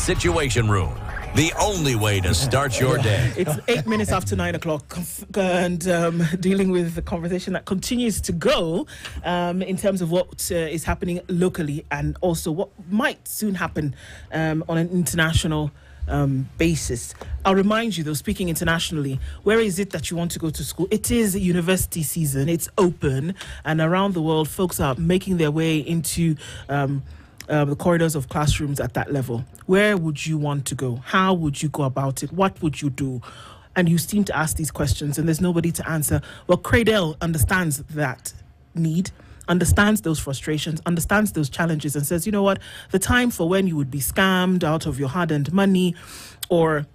Situation Room. The only way to start your day. It's 8 minutes after 9 o'clock, and dealing with the conversation that continues to go in terms of what is happening locally and also what might soon happen on an international basis. I'll remind you, though, speaking internationally, where is it that you want to go to school? It is university season. It's open, and around the world, folks are making their way into the corridors of classrooms at that level. Where would you want to go? How would you go about it? What would you do? And you seem to ask these questions and there's nobody to answer. Well, Cradle understands that need, understands those frustrations, understands those challenges, and says, you know what, the time for when you would be scammed out of your hard-earned money or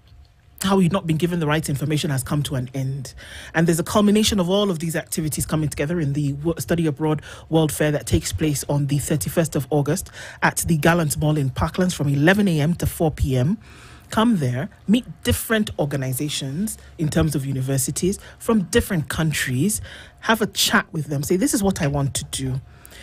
how you've not been given the right information has come to an end. And there's a culmination of all of these activities coming together in the Study Abroad World Fair that takes place on the 31st of August at the Gallant Mall in Parklands from 11 a.m. to 4 p.m. Come there, meet different organizations in terms of universities from different countries, have a chat with them, say, this is what I want to do.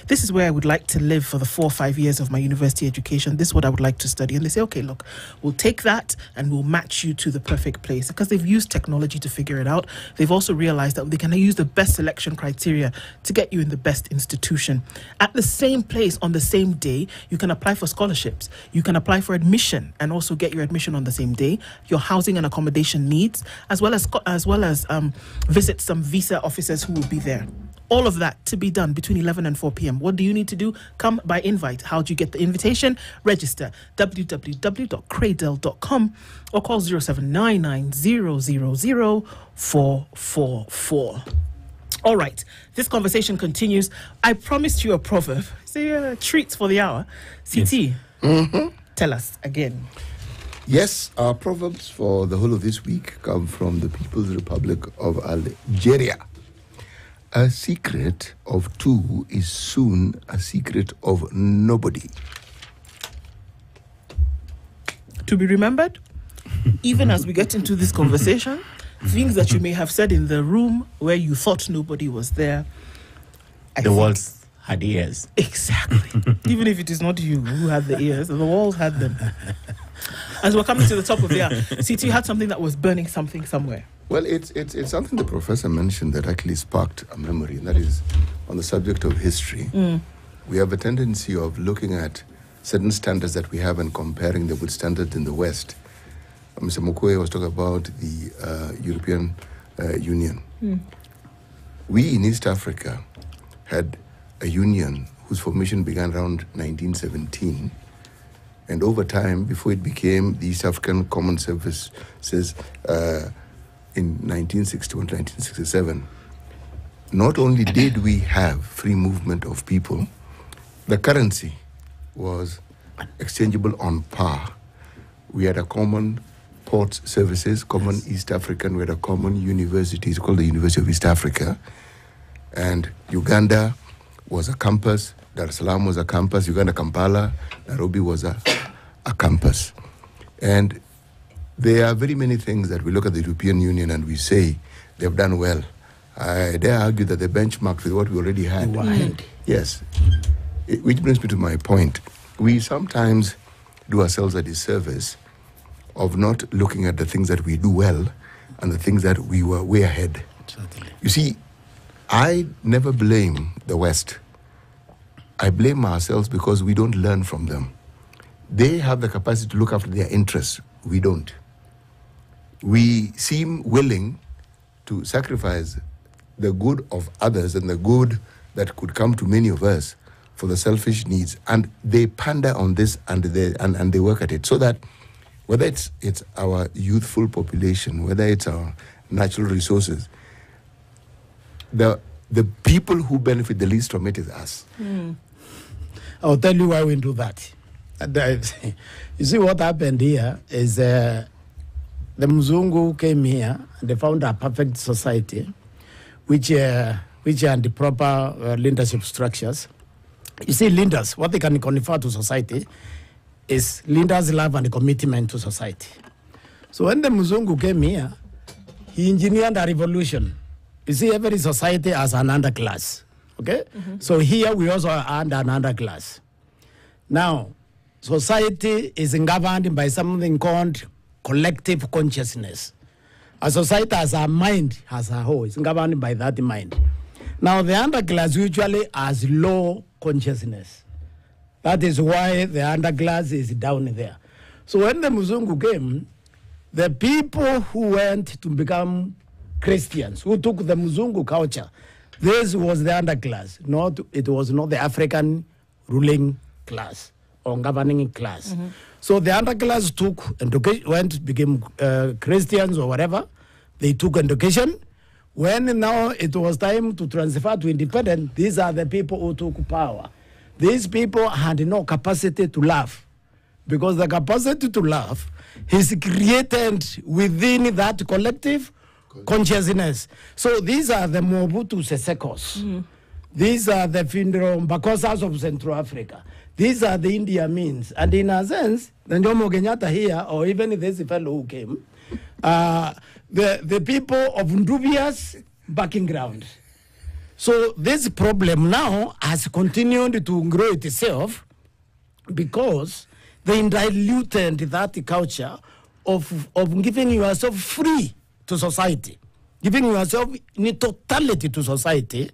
This is where I would like to live for the 4 or 5 years of my university education. This is what I would like to study. And they say, okay, look, we'll take that and we'll match you to the perfect place. Because they've used technology to figure it out. They've also realized that they can use the best selection criteria to get you in the best institution. At the same place, on the same day, you can apply for scholarships. You can apply for admission and also get your admission on the same day. Your housing and accommodation needs, as well as visit some visa officers who will be there. All of that to be done between 11 and 4 p.m. What do you need to do? Come by invite. How do you get the invitation? Register www.cradle.com or call 0799000444. All right, this conversation continues. I promised you a proverb. So treats for the hour. CT, yes. Tell us again. Yes, our proverbs for the whole of this week come from the People's Republic of Algeria. A secret of two is soon a secret of nobody. To be remembered, even as we get into this conversation, things that you may have said in the room where you thought nobody was there. The walls had ears. Exactly. Even if it is not you who had the ears, the walls had them. As we're coming to the top of the hour, CT had something that was burning something somewhere. Well, it's something the professor mentioned that actually sparked a memory, and that is on the subject of history. We have a tendency of looking at certain standards that we have and comparing them with standards in the West. Mr. Mukwege was talking about the European Union. We in East Africa had a union whose formation began around 1917. And over time, before it became the East African Common Services in 1961 to 1967, not only did we have free movement of people, the currency was exchangeable on par. We had a common port services, common East African, we had a common university, it's called the University of East Africa. And Uganda was a campus, Dar es Salaam was a campus, Uganda, Kampala, Nairobi was a campus. And there are very many things that we look at the European Union and we say they've done well. I dare argue that they benchmarked with what we already had. Yes. Which brings me to my point. We sometimes do ourselves a disservice of not looking at the things that we do well and the things that we were way ahead. Certainly. You see, I never blame the West. I blame ourselves because we don't learn from them. They have the capacity to look after their interests. We don't. We seem willing to sacrifice the good of others and the good that could come to many of us for the selfish needs. And they pander on this and they work at it. So that whether it's our youthful population, whether it's our natural resources, the people who benefit the least from it is us. I'll tell you why we do that. You see what happened here is the Mzungu came here and they found a perfect society which had the proper leadership structures. You see, leaders, what they can confer to society is leaders' love and commitment to society. So when the Mzungu came here, he engineered a revolution. You see, every society has an underclass, okay? So here we also are under an underclass. Now, society is governed by something called collective consciousness. A society has a mind as a whole. It's governed by that mind. Now, the underclass usually has low consciousness. That is why the underclass is down there. So when the Muzungu came, the people who went to become Christians, who took the Muzungu culture, this was the underclass. It was not the African ruling class or governing class. Mm-hmm. So the underclass took education, became Christians or whatever. They took education. When now it was time to transfer to independence, these are the people who took power. These people had no capacity to love, because the capacity to love is created within that collective consciousness. So these are the Mobutu Sesekos. Mm-hmm. These are the Findro Mbakosas of Central Africa. These are the India means. And in a sense, the Jomo Kenyatta here, or even this fellow who came, the people of dubious backing ground. So this problem now has continued to grow itself because they diluted that culture of giving yourself free to society, giving yourself in totality to society.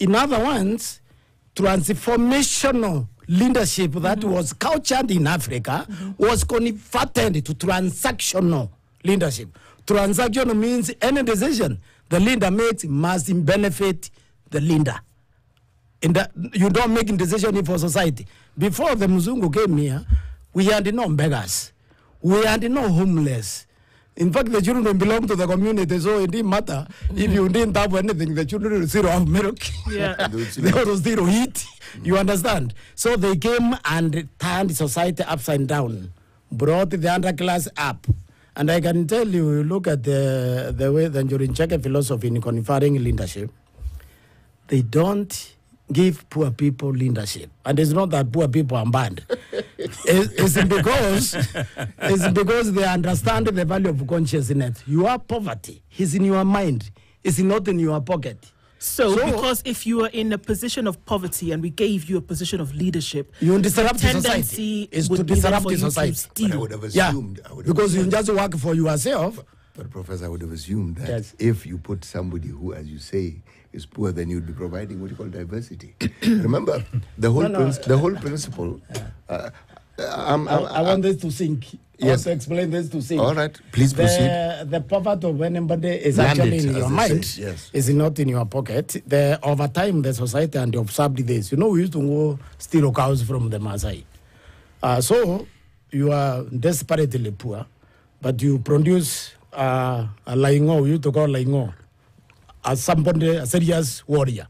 In other words, transformational leadership that was cultured in Africa was converted to transactional leadership. Transactional means any decision the leader makes must benefit the leader. You don't make a decision for society. Before the Muzungu came here, we had no beggars. We had no homeless. In fact, the children belong to the community, so it didn't matter. If you didn't have anything, the children will still have milk. Yeah. They will still eat. You understand? So they came and turned society upside down, brought the underclass up. And I can tell you, look at the way the Njorincheke philosophy in conferring leadership, they don't give poor people leadership. And it's not that poor people are bad. It's because they understand the value of consciousness. Your poverty is in your mind. It's not in your pocket. So because if you are in a position of poverty and we gave you a position of leadership, you disrupt society. Is to disrupt society. I would have assumed. Yeah, because you just work for yourself. But Professor, I would have assumed that if you put somebody who, as you say, is poor, then you'd be providing what you call diversity. Remember, the whole principle. I want this to sink. I want to explain this to sink. All right, please proceed. The poverty of anybody is actually in your mind. Yes. It's not in your pocket. Over time, the society and observed this. You know, we used to go steal cows from the Maasai. So you are desperately poor, but you produce a laingo, we used to call laingo, somebody, a serious warrior,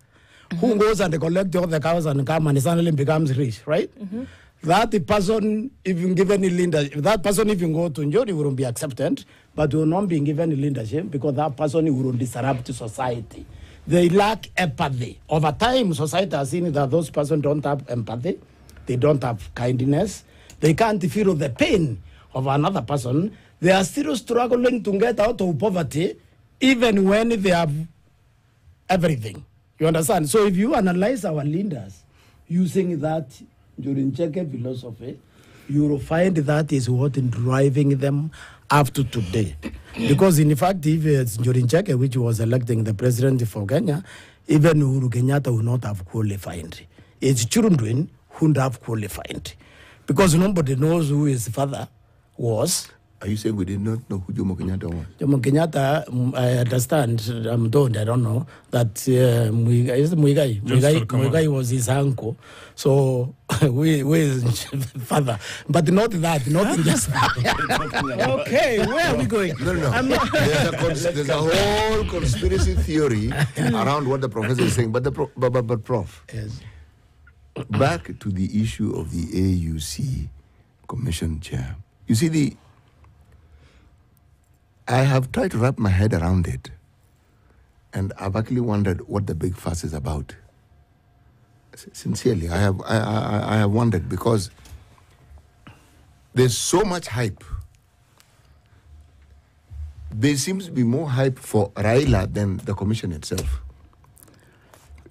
who goes and collects all the cows and come and suddenly becomes rich, right? Mm-hmm. That person, even given leadership, if that person even go to Njori, wouldn't be accepted, but will not be given leadership because that person will disrupt society. They lack empathy. Over time, society has seen that those persons don't have empathy, they don't have kindness, they can't feel the pain of another person. They are still struggling to get out of poverty, even when they have everything. You understand? So if you analyze our leaders using that Njorincheke philosophy, you will find that is what is driving them up to today. Because in fact, if it's Njorincheke, which was electing the president for Kenya, even Uhuru Kenyatta would not have qualified. It's children who would have qualified. Because nobody knows who his father was. Are you saying we did not know who Jomo Kenyatta was? Jomo Kenyatta, I understand, I'm told, I don't know, that Muigai was his uncle. So, we his father. But not that, not just that. Okay, where are we going? No. There's a whole conspiracy theory around what the professor is saying. But Prof, yes. Back to the issue of the AUC Commission Chair. You see, I have tried to wrap my head around it, and I've actually wondered what the big fuss is about. Sincerely, I have wondered, because there's so much hype. There seems to be more hype for Raila than the commission itself.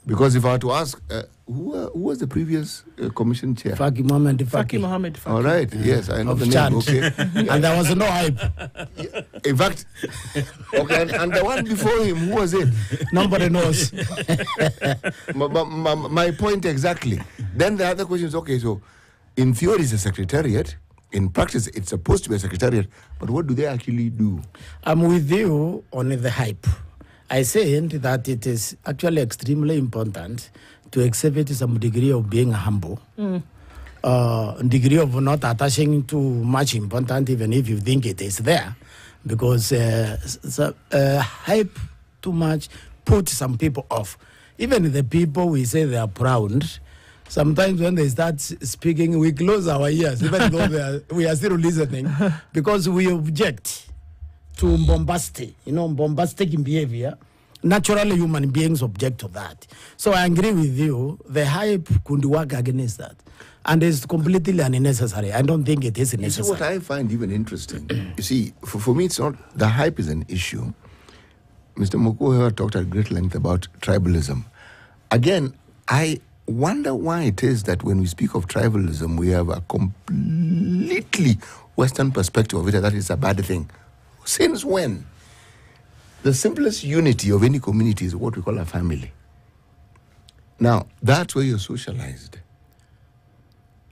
Because if I were to ask who was the previous commission chair? Faki Mohammed. Faki Mohammed. All right. Yes, I know Of the name. Chad. Okay. And there was no hype. In fact, okay, and the one before him, who was it? Nobody knows. My point exactly. Then the other question is, okay, so in theory it's a secretariat. In practice, it's supposed to be a secretariat. But what do they actually do? I'm with you on the hype. I said that it is actually extremely important to exhibit some degree of being humble, degree of not attaching too much importance, even if you think it is there, because hype too much puts some people off. Even the people we say they are proud, sometimes when they start speaking, we close our ears, even though we are still listening, because we object to bombastic behavior. Naturally, human beings object to that. So I agree with you. The hype could work against that. And it's completely unnecessary. I don't think it is necessary. You see, what I find even interesting, you see, for me, it's not, the hype is an issue. Mr. Mokohe talked at great length about tribalism. Again, I wonder why it is that when we speak of tribalism, we have a completely Western perspective of it, that is a bad thing. Since when? The simplest unity of any community is what we call a family. Now, that's where you're socialized.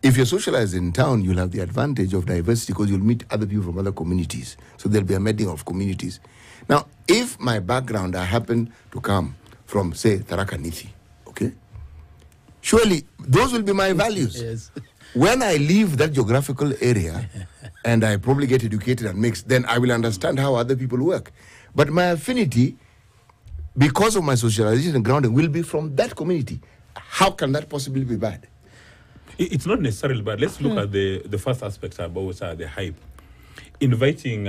If you're socialized in town, you'll have the advantage of diversity because you'll meet other people from other communities. So there'll be a meeting of communities. Now, if my background, I happen to come from, say, Tharaka Nithi, okay? Surely, those will be my values. Yes. When I leave that geographical area and I probably get educated and mixed, then I will understand how other people work. But my affinity, because of my socialization and grounding, will be from that community. How can that possibly be bad? It's not necessarily bad. Let's look at the first aspect about the hype. Inviting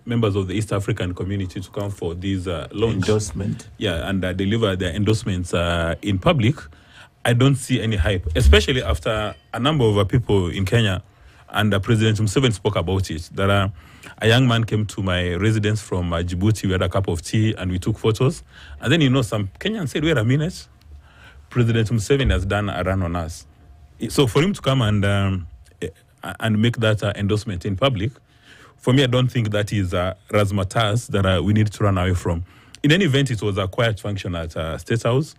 members of the East African community to come for this launch. Endorsement. Yeah, and deliver their endorsements in public. I don't see any hype, especially after a number of people in Kenya, and President Museveni spoke about it, that a young man came to my residence from Djibouti. We had a cup of tea and we took photos. And then, some Kenyans said, wait a minute, President Museveni has done a run on us. So for him to come and make that endorsement in public, for me, I don't think that is razzmatazz that we need to run away from. In any event, it was a quiet function at State House.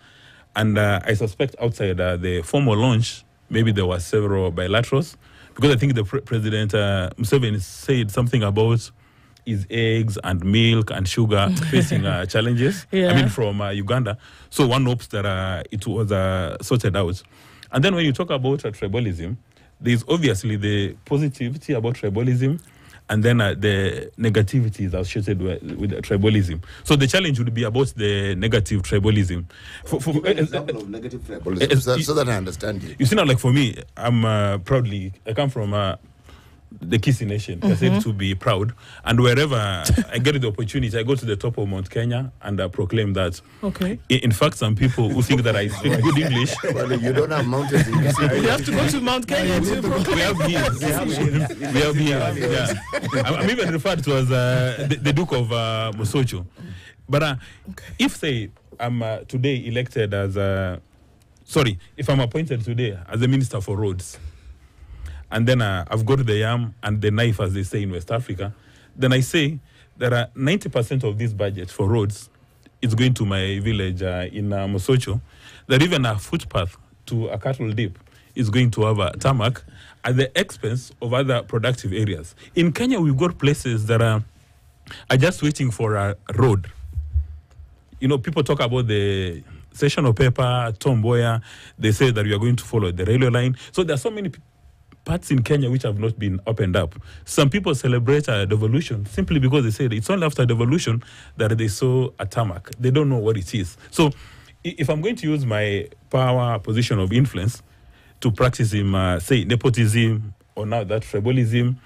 And I suspect outside the formal launch, maybe there were several bilaterals, because I think the President Museveni said something about his eggs and milk and sugar facing challenges, from Uganda. So one hopes that it was sorted out. And then when you talk about tribalism, there's obviously the positivity about tribalism, and then the negativity is associated with tribalism. So the challenge would be about the negative tribalism. Give an example of negative tribalism, so that I understand you. You see, now, like for me, I'm I come from the Kisi Nation. I said to be proud. And wherever I get the opportunity, I go to the top of Mount Kenya and proclaim that. Okay. In fact, some people who think that I speak good English. Well, you don't have mountains in Kisi. You have to go to Mount Kenya too. We have hills. We have hills. Yeah. I'm even referred to as the Duke of Mosocho. But if, say, I'm today elected as if I'm appointed today as the Minister for Roads, and then I've got the yam and the knife, as they say in West Africa, then I say there are 90% of this budget for roads is going to my village in Mosocho. That even a footpath to a cattle dip is going to have a tarmac at the expense of other productive areas. In Kenya, we've got places that are just waiting for a road. People talk about the sessional paper, Tom Mboya. They say that we are going to follow the railway line. So there are so many parts in Kenya which have not been opened up. Some people celebrate devolution simply because they say that it's only after devolution that they saw a tarmac. They don't know what it is. So if I'm going to use my power, position of influence to practice say, nepotism, or now that tribalism,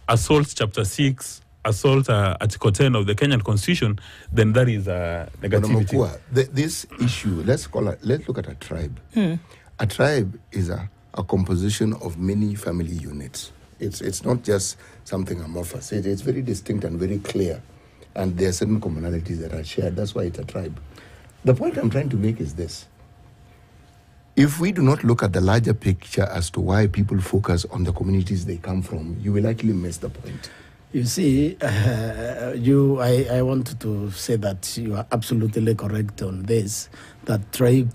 assault Chapter 6, assault Article 10 of the Kenyan Constitution, then that is negativity. This issue, let's look at a tribe. A tribe is a composition of many family units. It's not just something amorphous. It's very distinct and very clear. And there are certain commonalities that are shared. That's why it's a tribe. The point I'm trying to make is this. If we do not look at the larger picture as to why people focus on the communities they come from, you will likely miss the point. You see, I wanted to say that you are absolutely correct on this, that tribe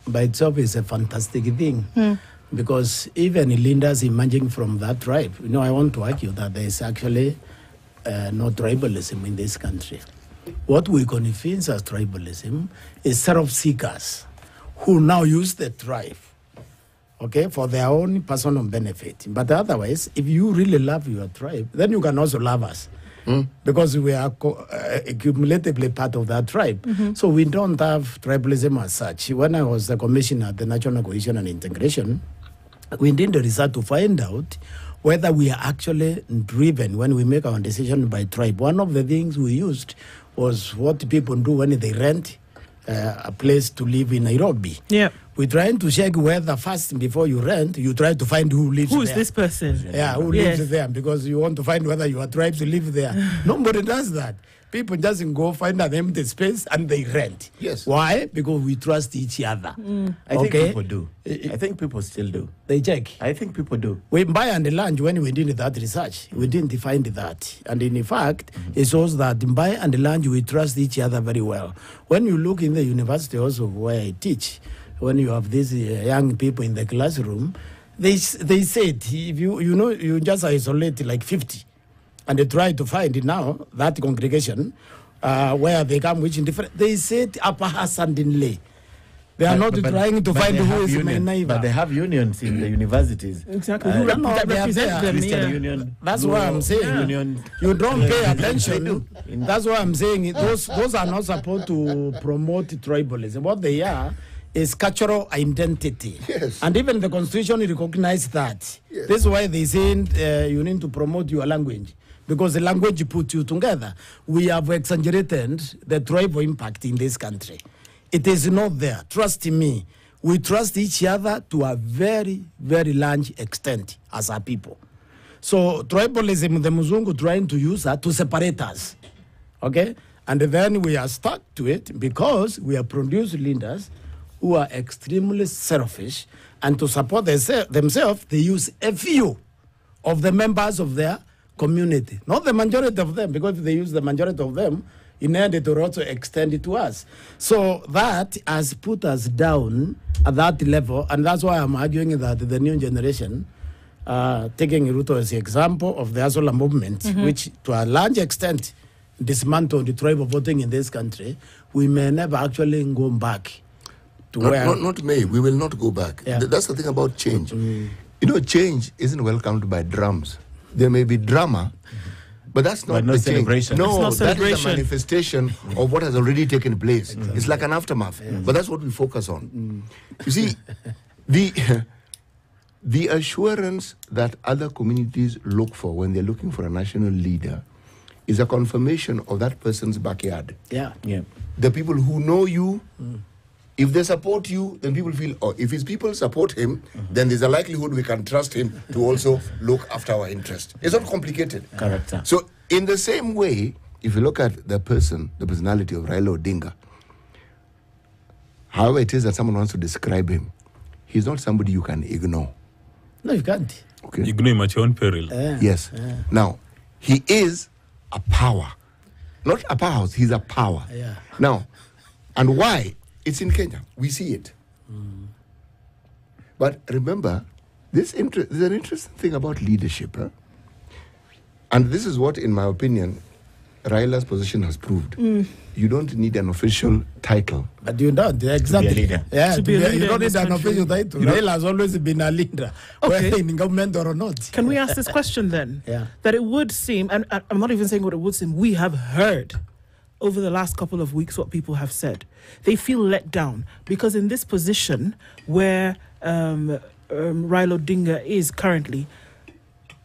by itself is a fantastic thing. Because even leaders emerging from that tribe, I want to argue that there is actually no tribalism in this country. What we confess as tribalism is self-seekers who now use the tribe, for their own personal benefit. But otherwise, if you really love your tribe, then you can also love us. Because we are cumulatively part of that tribe. So we don't have tribalism as such. When I was the commissioner at the National Cohesion and Integration, we did the research to find out whether we are actually driven when we make our decision by tribe. One of the things we used was what people do when they rent a place to live in Nairobi. Yeah. We're trying to check whether first, before you rent, you try to find who lives there. Who is this person? Yeah, who lives there, because you want to find whether your tribes live there. Nobody does that. People just go find an empty space and they rent. Yes. Why? Because we trust each other. I think people do. I think people still do. They check. I think people do. We buy and lunch, when we did that research, we didn't find that. And in fact, it shows that in buy and lunch, we trust each other very well. When you look in the university also where I teach, when you have these young people in the classroom, they said, if you just isolate like 50, and they try to find it now, that congregation, where they come, which in different, they said Upper Hassan Dinley. They are not trying to find who is my neighbor. But they have unions in the universities. Exactly. Who represent them? Christian Union. That's why I'm saying. Union. You don't pay attention. That's why I'm saying those are not supposed to promote tribalism. What they are is cultural identity. Yes. And even the Constitution recognizes that. Yes. This is why they say you need to promote your language. Because the language puts you together. We have exaggerated the tribal impact in this country. It is not there. Trust me. We trust each other to a very, very large extent as a people. So tribalism, the Muzungu trying to use that to separate us. Okay? And then we are stuck to it because we have produced leaders who are extremely selfish, and to support themselves, they use a few of the members of their community, not the majority of them, because if they use the majority of them, in order to also extend it to us. So that has put us down at that level, and that's why I'm arguing that the new generation, taking Ruto as the example of the Azola movement, which to a large extent dismantled the tribal voting in this country, we may never actually go back to where... Not may, we will not go back. Yeah. That's the thing about change. Change isn't welcomed by drums. There may be drama, but that's not the celebration. Change. No, not that is celebration. a manifestation of what has already taken place. It's like an aftermath, but that's what we focus on. You see, the assurance that other communities look for when they're looking for a national leader is a confirmation of that person's backyard. Yeah. The people who know you, if they support you, then people feel, if his people support him, then there's a likelihood we can trust him to also look after our interest. It's not complicated. Correct. So in the same way, if you look at the personality of Raila Odinga, however it is that someone wants to describe him, he's not somebody you can ignore. No, you can't. Okay. Ignore him at your own peril. Yes. Now, he is a power. Not a powerhouse, he's a power. Yeah. Now, and why? It's in Kenya. We see it. But remember, there's an interesting thing about leadership. And this is what, in my opinion, Raila's position has proved. You don't need an official title. But you don't, exactly. To be a leader. Yeah, To be a leader you don't in need this an country. official title. Raila has always been a leader, whether in government or not. Can we ask this question then? Yeah. That it would seem, and I'm not even saying what it would seem, we have heard over the last couple of weeks what people have said. They feel let down because in this position where Raila Odinga is currently,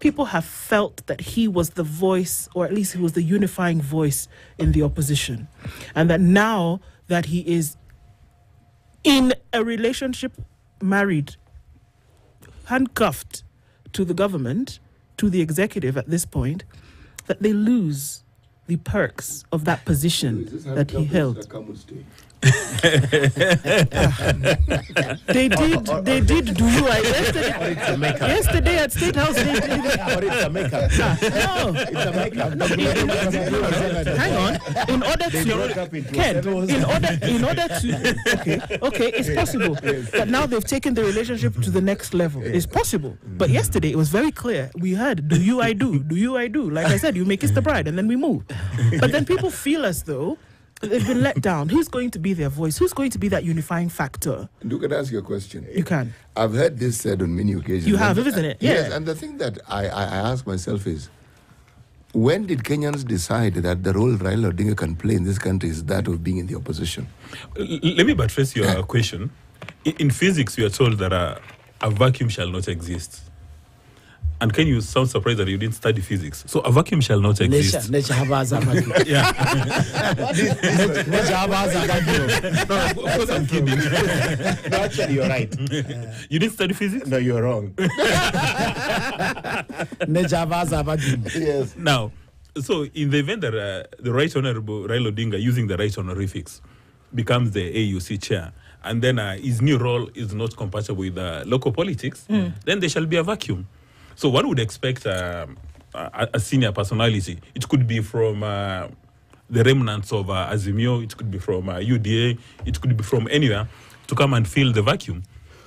people have felt that he was the voice, or at least he was the unifying voice in the opposition. And that now that he is in a relationship, married, handcuffed to the government, to the executive at this point, that they lose the perks of that position that he held. They did do you yesterday at State House. They did. Or it's a makeup. No. It's a makeup. Hang on. In order to Ken, in order to okay, it's possible. But now they've taken the relationship to the next level. It's possible. But yesterday it was very clear. We heard, do you, I do. Do you, I do. Like I said, you may kiss the bride and then we move. But then people feel as though they've been let down. Who's going to be their voice? Who's going to be that unifying factor? You can ask your question. You can. I've heard this said on many occasions. You have, isn't it? Yeah. Yes, and the thing that I ask myself is, when did Kenyans decide that the role Raila Odinga can play in this country is that of being in the opposition? Let me buttress your question. In physics, we are told that a vacuum shall not exist. And can you sound surprised that you didn't study physics? So a vacuum shall not exist. Nature has a vacuum. Yeah. Nature has a vacuum. No, of course I'm kidding. No, actually, you're right. You didn't study physics? No, you're wrong. Nature has a vacuum. Yes. Now, so in the event that the Right Honorable Raila Odinga, using the right honorifics, becomes the AUC chair, and then his new role is not compatible with local politics, then there shall be a vacuum. So one would expect a senior personality. It could be from the remnants of Azimio, it could be from UDA, it could be from anywhere, to come and fill the vacuum.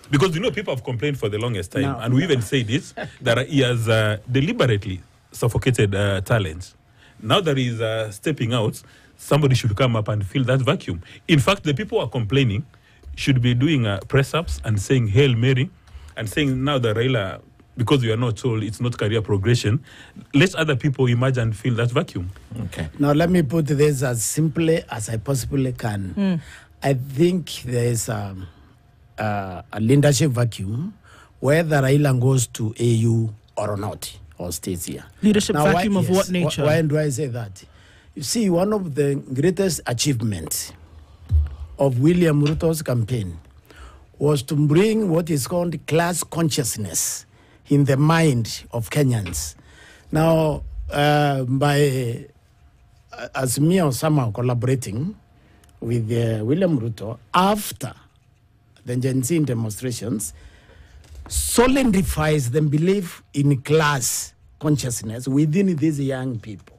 Because, people have complained for the longest time, and we even said it, that he has deliberately suffocated talent. Now that he's stepping out, somebody should come up and fill that vacuum. In fact, the people who are complaining should be doing press-ups and saying Hail Mary, and saying now that Raila, because we are not told it's not career progression, let other people emerge and fill that vacuum. Okay. Now, let me put this as simply as I possibly can. I think there is a leadership vacuum, whether Raila goes to AU or not, or stays here. Leadership vacuum of what nature? Why do I say that? You see, one of the greatest achievements of William Ruto's campaign was to bring what is called class consciousness in the mind of Kenyans. Now, by Azimio somehow collaborating with William Ruto after the Gen Z demonstrations, solidifies the belief in class consciousness within these young people.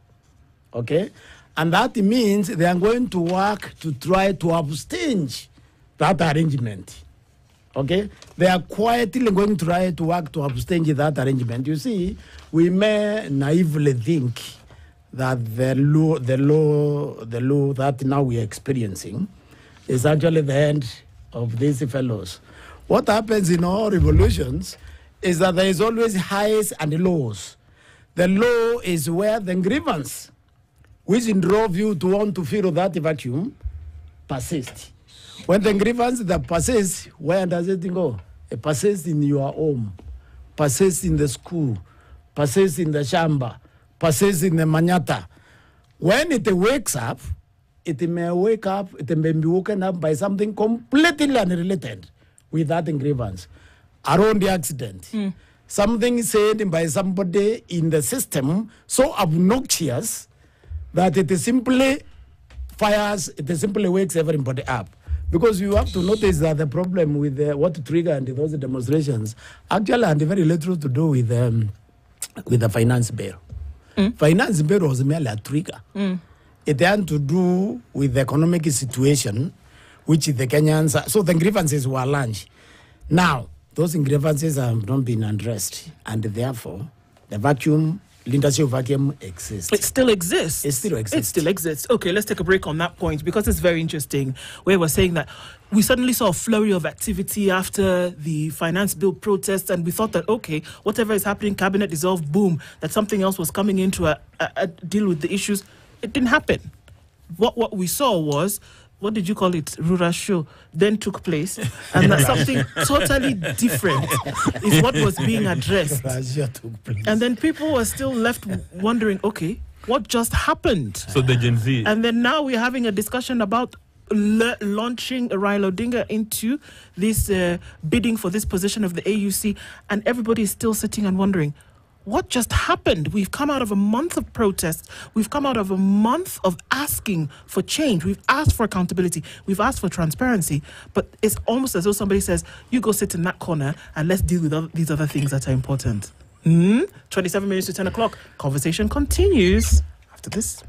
Okay? And that means they are going to work to try to abstain that arrangement. Okay? They are quietly going to try to work to abstain that arrangement. You see, we may naively think that the law that now we are experiencing is actually the end of these fellows. What happens in all revolutions is that there is always highs and lows. The low is where the grievance, which drove you to want to fill that vacuum, persists. When the grievance that persists, where does it go? It persists in your home, persists in the school, persists in the shamba, persists in the manyata. When it wakes up, it may be woken up by something completely unrelated with that grievance. Around the accident. Something said by somebody in the system so obnoxious that it simply fires, it simply wakes everybody up. Because you have to notice that the problem with what triggered those demonstrations actually had very little to do with the finance bill. Finance bill was merely a trigger. It had to do with the economic situation, which the Kenyans, so the grievances were launched. Now, those grievances have not been addressed, and therefore, the leadership vacuum exists. It still exists. It still exists. It still exists. Okay, let's take a break on that point because it's very interesting. Where we're saying that we suddenly saw a flurry of activity after the finance bill protests, and we thought that, okay, whatever is happening, cabinet dissolved, boom, that something else was coming in to deal with the issues. It didn't happen. What we saw was, what did you call it, Rural Show, then took place, and that something totally different is what was being addressed. And then people were still left wondering, okay, what just happened? So the Gen Z. And then now we're having a discussion about launching Raila Odinga into this bidding for this position of the AUC, and everybody is still sitting and wondering, what just happened? We've come out of a month of protests. We've come out of a month of asking for change. We've asked for accountability. We've asked for transparency. But it's almost as though somebody says, you go sit in that corner and let's deal with these other things that are important. 27 minutes to 10 o'clock. Conversation continues after this.